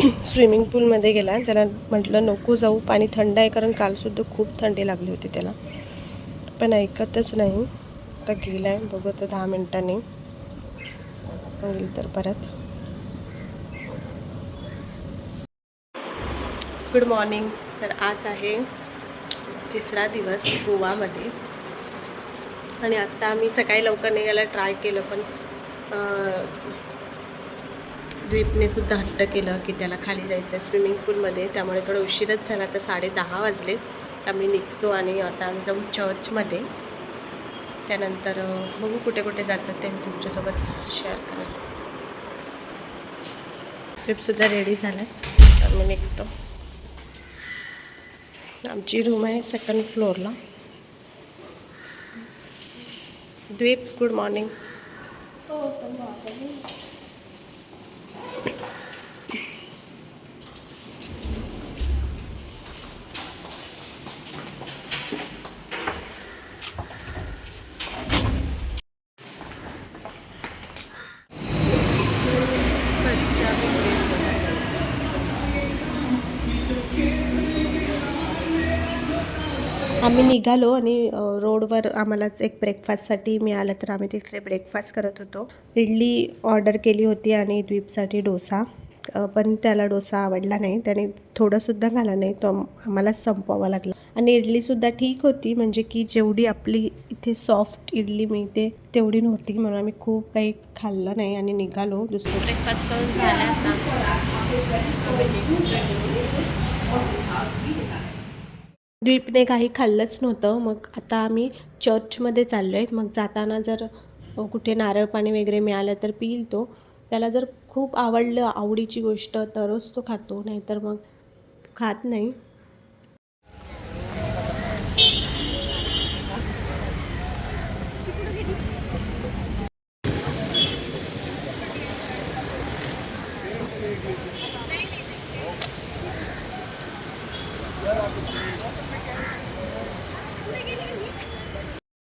Swimming पूलमध्ये गेला. त्याला म्हटलं नको जाऊ, पाणी थंड आहे, कारण कालसुद्धा खूप थंडी लागली होती त्याला, पण ऐकतच नाही. आता गेला आहे, बघू आता 10 मिनिटांनी होईल तर परत. Good morning. तर आज आहे तिसरा दिवस गोवामध्ये आणि आत्ता आम्ही सकाळी लवकर निघायला ट्राय केलं, पण द्वीपने सुद्धा हट्ट केलं की त्याला खाली जायचं आहे स्विमिंग पूलमध्ये, त्यामुळे थोडं उशीरच झाला. तर 10:30 वाजले. आम्ही निघतो आणि आता आम्ही जाऊ चर्चमध्ये. त्यानंतर बघू कुठे कुठे जातात ते मी तुमच्यासोबत शेअर करेन. द्वीपसुद्धा रेडी झाला आहे, तर मी निघतो. आमची रूम आहे 2nd फ्लोअरला. द्वीप, गुड मॉर्निंग. आम्ही निघालो आणि रोडवर आम्हालाच एक ब्रेकफास्टसाठी मिळालं, तर आम्ही तिकडे ब्रेकफास्ट करत होतो. इडली ऑर्डर केली होती आणि द्वीपसाठी डोसा, पण त्याला डोसा आवडला नाही. त्याने थोडंसुद्धा घाला नाही, तो आम्हालाच संपवावा लागला. आणि इडलीसुद्धा ठीक होती, म्हणजे की जेवढी आपली इथे सॉफ्ट इडली मिळते तेवढी नव्हती, म्हणून आम्ही खूप काही खाल्लं नाही आणि निघालो. दुसरं ब्रेकफास्ट करून झालं आता. द्वीपने काही खाल्लंच नव्हतं. मग आता आम्ही चर्चमध्ये चाललो आहे. मग जाताना जर कुठे नारळ पाणी वगैरे मिळालं तर पिईल तो. त्याला जर खूप आवडलं, आवडीची गोष्ट, तरच तो खातो, नाहीतर मग खात नाही.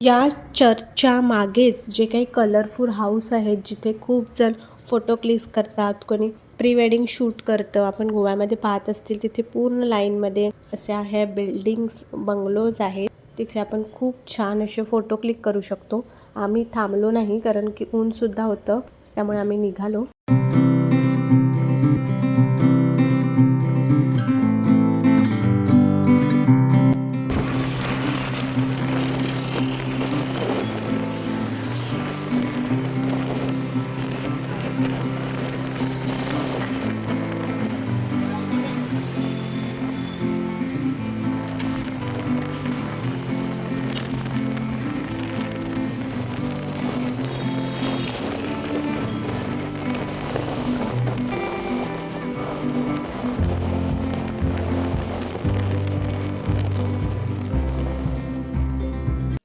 या चर्चच्या मागेच जे काही कलरफुल हाऊस आहेत, जिथे खूप जण फोटो क्लिक करतात, कोणी प्री वेडिंग शूट करतं, आपण गोव्यामध्ये पाहत असतील तिथे पूर्ण लाईनमध्ये अशा ह्या बिल्डिंग्स, बंगलोज आहेत. तिथे आपण खूप छान असे फोटो क्लिक करू शकतो. आम्ही थांबलो नाही, कारण की ऊनसुद्धा होतं, त्यामुळे आम्ही निघालो.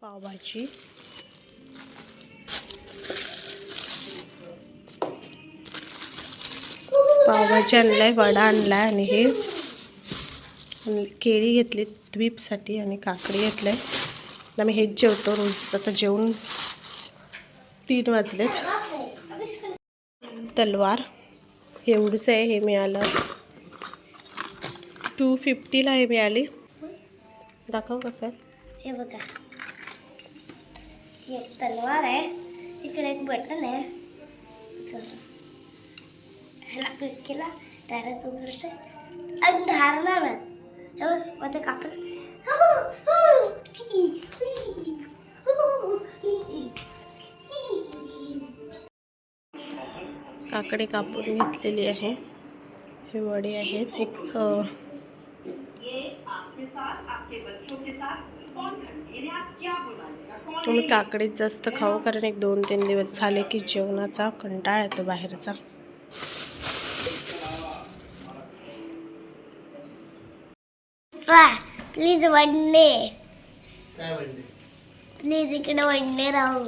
पावभाजी, पावभाजी आणलाय, वडा आणलाय आणि हे केळी घेतली द्वीपसाठी आणि काकडी घेतलंय. आम्ही हेच जेवतो रोज. आता जेवून 3 वाजलेत. तलवार एवढंच आहे, हे मिळालं 250ला हे मिळाली. दाखव कसं आहे. हे बघा, एक तलवार आहे, इकडे एक बटन आहे. ह्याला क्लिक केला डायरेक्ट उघडते आणि धारणार. हे बघ मध्ये कापड. काकडे कापून घेतलेली आहे. हे वडे आहेत. एक तुम्ही काकडीत जास्त खाऊ, कारण एक 2-3 दिवस झाले की जेवणाचा कंटाळा येतो बाहेरचा. प्लीज वडणे, प्लीज इकडे वडणे राहू.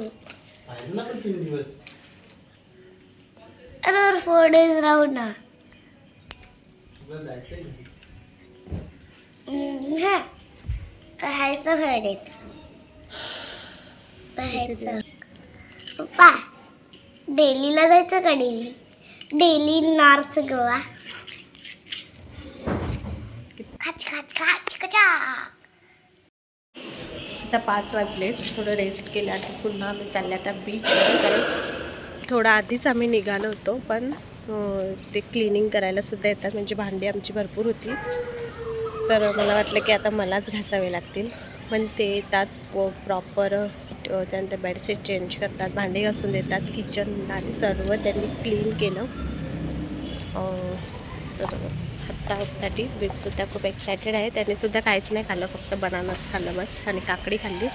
अरे 4 days राहू ना. राहायचं घडीत राहायचं. पप्पा डेलीला जायचं का? Daily north Goa. आता 5 वाजले, थोडं रेस्ट केलं आणि पुन्हा आम्ही चालले आता बीचवर. कारण थोडं आधीच आम्ही निघालो होतो, पण ते क्लिनिंग करायला सुद्धा येतात, म्हणजे भांडी आमची भरपूर होती. तर मला वाटलं की आता मलाच घासावे लागतील, पण ते येतात प्रॉपर. त्यानंतर बेडशीट चेंज करतात, भांडी घासून देतात, किचन आणि सर्व त्यांनी क्लीन केलं. तर आत्तासाठी बीपसुद्धा खूप एक्सायटेड आहे. त्यांनीसुद्धा काहीच नाही खाल्लं, फक्त बनानाच खाल्लं बस, आणि काकडी खाल्ली.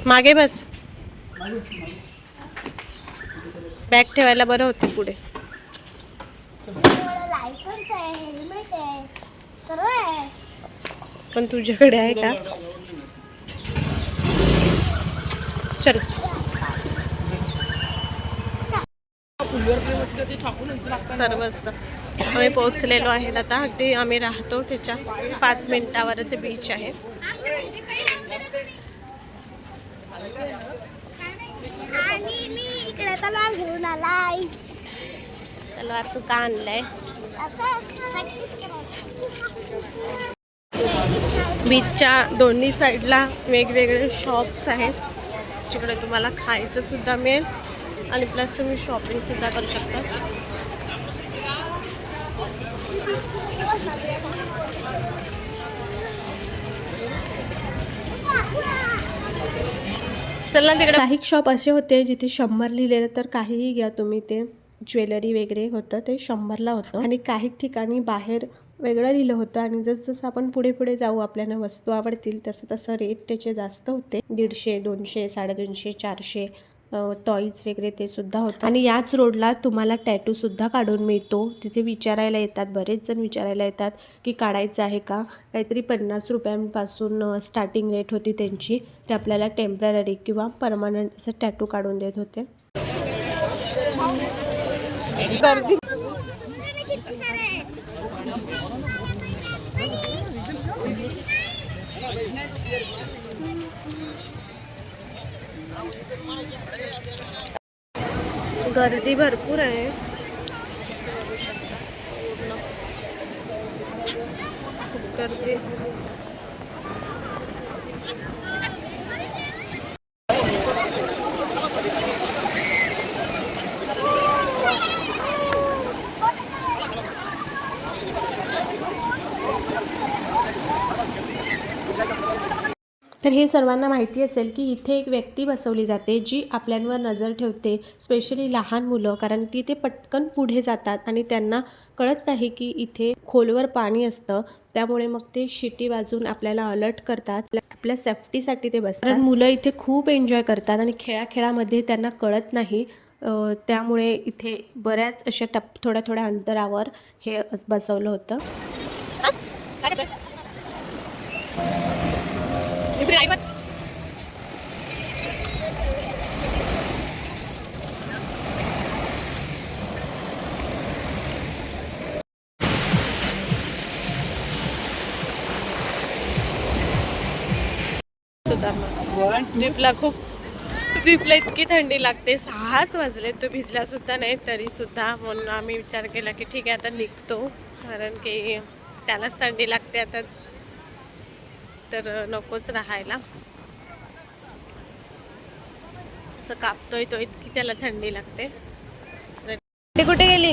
मागे बस, बॅग ठेवायला बरं होतं पुढे. लायसन्स आहे, हेल्मेट आहे, सर्व आहे. पण तुझ्याकडे आहे का? चल. सर्व असतं. आम्ही पोहोचलेलो आहे आता. अगदी आम्ही राहतो त्याच्या 5 मिनिटावरच बीच आहे. आणि मी इकडे तलाव घेऊन आलाय. तलवार तू का आणलाय? बीचच्या दोन्ही साईडला वेगवेगळे शॉप्स आहेत, जिकडे तुम्हाला खायचं सुद्धा मिळेल आणि प्लस तुम्ही शॉपिंग सुद्धा करू शकता. चला तिकडे. काही शॉप असे होते जिथे 100 लिहिलेलं, तर काहीही घ्या तुम्ही, ते ज्वेलरी वगैरे होतं ते 100ला होतं. आणि काही ठिकाणी बाहेर वेगळं लिहिलं होतं, आणि जसं आपण पुढे पुढे जाऊ आपल्याला वस्तू आवडतील तसं तसं रेट त्याचे जास्त होते. 150, 200, 250, 400 टॉईज वगैरे ते सुद्धा होतं. आणि याच रोडला तुम्हाला टॅटूसुद्धा काढून मिळतो. तिथे विचारायला येतात, बरेच जण विचारायला येतात की काढायचं आहे का. काहीतरी 50 रुपयांपासून स्टार्टिंग रेट होती त्यांची. ते आपल्याला टेम्पररी किंवा परमनंट असं टॅटू काढून देत होते. गर्दी गर्दी भरपूर आहे. खूप गर्दी. तर हे सर्वांना माहिती असेल की इथे एक व्यक्ती बसवली जाते जी आपल्यांवर नजर ठेवते, स्पेशली लहान मुलं, कारण की ते पटकन पुढे जातात आणि त्यांना कळत नाही की इथे खोलवर पाणी असतं. त्यामुळे मग ते शिटी वाजून आपल्याला अलर्ट करतात. आपल्या सेफ्टीसाठी ते बसतात. कारण मुलं इथे खूप एन्जॉय करतात आणि खेळाखेळामध्ये त्यांना कळत नाही. त्यामुळे इथे बऱ्याच अशा थोड्या थोड्या अंतरावर हे बसवलं होतं. ट्रिपला इतकी थंडी लागते. 6च वाजले, तो भिजला सुद्धा नाही तरी सुद्धा. म्हणून आम्ही विचार केला की ठीक आहे आता निघतो, कारण की त्यालाच थंडी लागते आता, तर नकोच राहायला. असं कापतोय तो, इतकी त्याला थंडी लागते. ते कुठे गेली?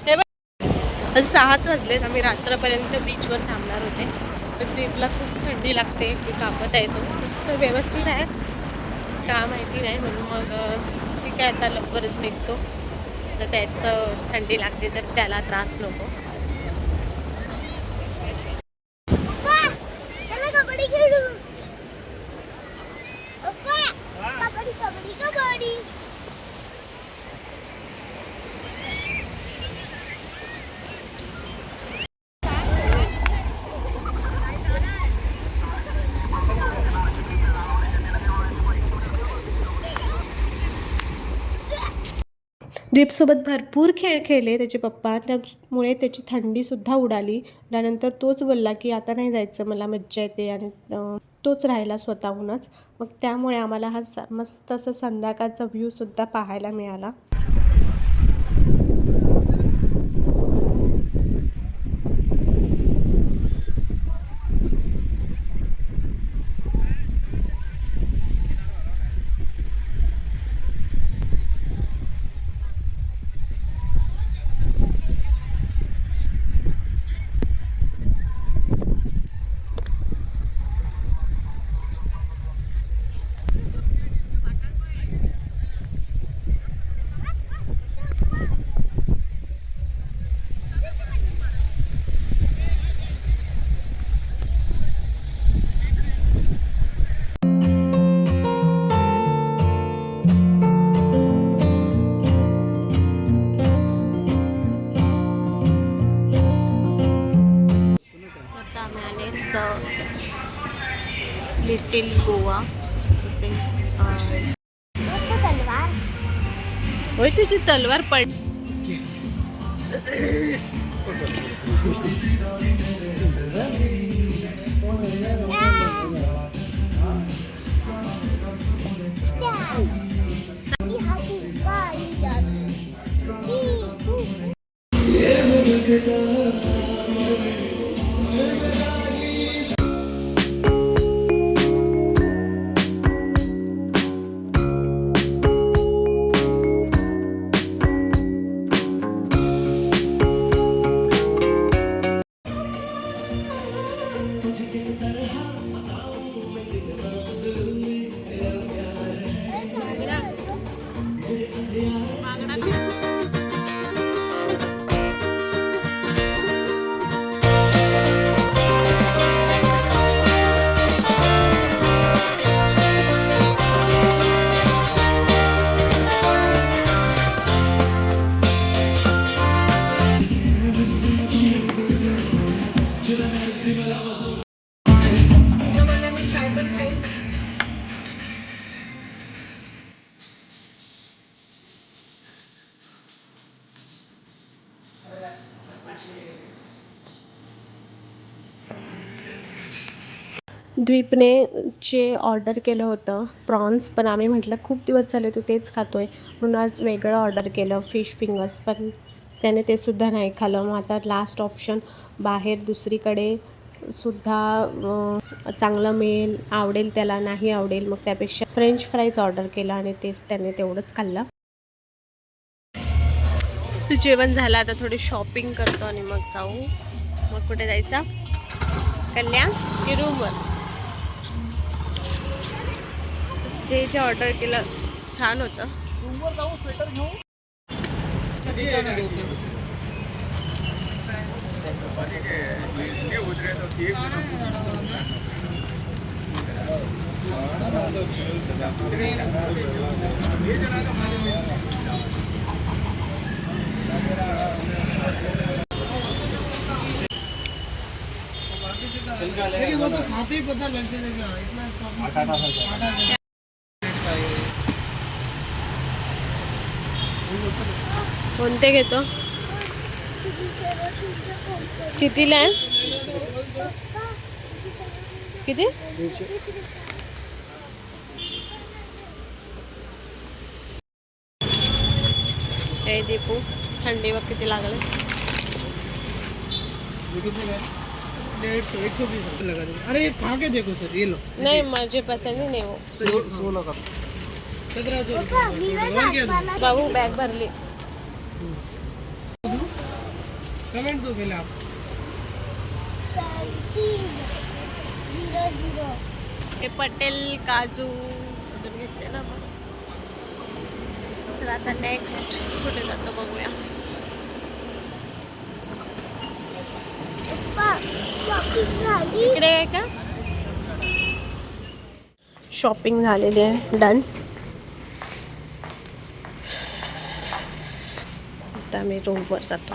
हे बघ, 6च वाजलेत. आम्ही रात्रपर्यंत बीचवर थांबणार होते, पण ट्रिपला खूप थंडी लागते. की कापत आहे तो मस्त व्यवस्थित आहे का माहिती नाही, म्हणून मग ठीक आहे आता लवकरच निघतो. तर त्याचं थंडी लागते तर त्याला त्रास नको. कबड्डी खेळू. कबड्डी कबड्डी कबड्डी. द्वीपसोबत भरपूर खेळ खेळले त्याचे पप्पा, त्यामुळे त्याची थंडीसुद्धा उडाली. त्यानंतर तोच बोलला की आता नाही जायचं, मला मज्जा येते. आणि तोच राहिला स्वतःहूनच. मग त्यामुळे आम्हाला हा मस्त असं संध्याकाळचा व्ह्यूसुद्धा पाहायला मिळाला. आता आम्ही आले लिटिल गोवा. ते तलवार होय तुझी तलवार पड. द्वीपने जे ऑर्डर केलं होतं प्रॉन्स, पण आम्ही म्हटलं खूप दिवस झाले तू तेच खातोय म्हणून आज वेगळं ऑर्डर केलं फिश फिंगर्स, पण त्याने ते सुद्धा नाही खाल्लं. मग आता लास्ट ऑप्शन बाहेर दुसरीकडे सुद्धा चांगलं मिळेल, आवडेल त्याला, नाही आवडेल, मग त्यापेक्षा फ्रेंच फ्राईज ऑर्डर केला आणि तेच त्याने तेवढंच खाल्लं. जेवण झालं, आता थोडी शॉपिंग करतो आणि मग जाऊ. मग कुठे जायचं? कल्याण की रूमवर? जे जे ऑर्डर केलं छान होतं. रूमवर जाऊ, स्वेटर घेऊ. देखिए वो तो खाते ही पता लग जाएगा इतना कोणते घेतो? कितीला आहे? किती? हे दीपू, थंडी वक्त किती लागले? 120 लगा दो. अरे खा के देखो सर, ये लो. नहीं मुझे पसंद ही नहीं वो. 16 का 1700 बाबू बॅग भरली. कमेंट दो पहले आप. हे पटेल काजू अजून घेतले ना आपण. चला आता नेक्स्ट कुठे जातो बघूया. इकडे आहे का? शॉपिंग झालेली आहे, डन. आता आम्ही रूमवर जातो.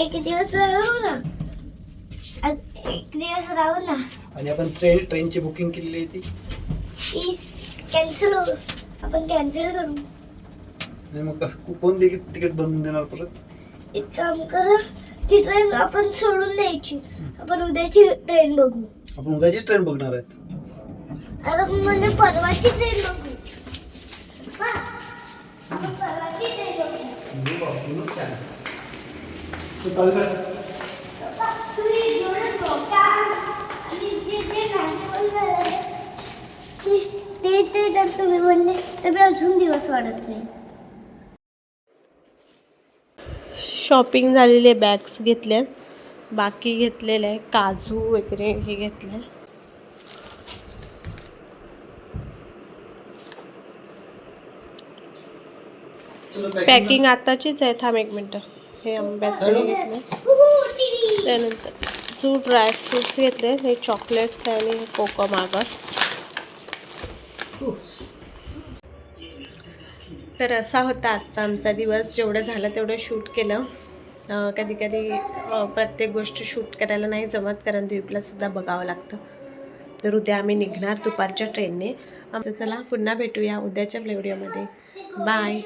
एक दिवस राहू ना, आज एक दिवस राहू ना. आणि आपण ट्रेनची बुकिंग केलेली आहे ती कॅन्सल हो, आपण कॅन्सल करू. आणि मग कसं कोण तिकीट बनवून देणार परत? एक काम करा, ती ट्रेन आपण सोडून द्यायची, आपण उद्याची ट्रेन बघू. आपण उद्याची ट्रेन बघणार आहेत. आता म्हणजे परवाची ट्रेन बघू. हा, आपण परवाची ट्रेन बघू. पप्पा, तुम्ही एवढं झोपता आणि जे नाही बोलणार ते जर तुम्ही म्हणले तर मी अजून दिवस वाढत जाईल. शॉपिंग झालेली आहे, बॅग्स घेतल्यात, बाकी घेतलेलं आहे काजू वगैरे हे घेतलं. पॅकिंग आताचीच आहे. थांब एक मिनटं. हे आंब्याचं घेतलं, त्यानंतर जो ड्रायफ्रुट्स घेतले, हे चॉकलेट्स आणि कोको मागर. तर असा होता आजचा आमचा दिवस. जेवढं झालं तेवढं शूट केलं. कधी कधी प्रत्येक गोष्ट शूट करायला नाही जमत, कारण द्वीपलासुद्धा बघावं लागतं. तर उद्या आम्ही निघणार दुपारच्या ट्रेनने. चला पुन्हा भेटूया उद्याच्या व्हिडिओमध्ये. बाय.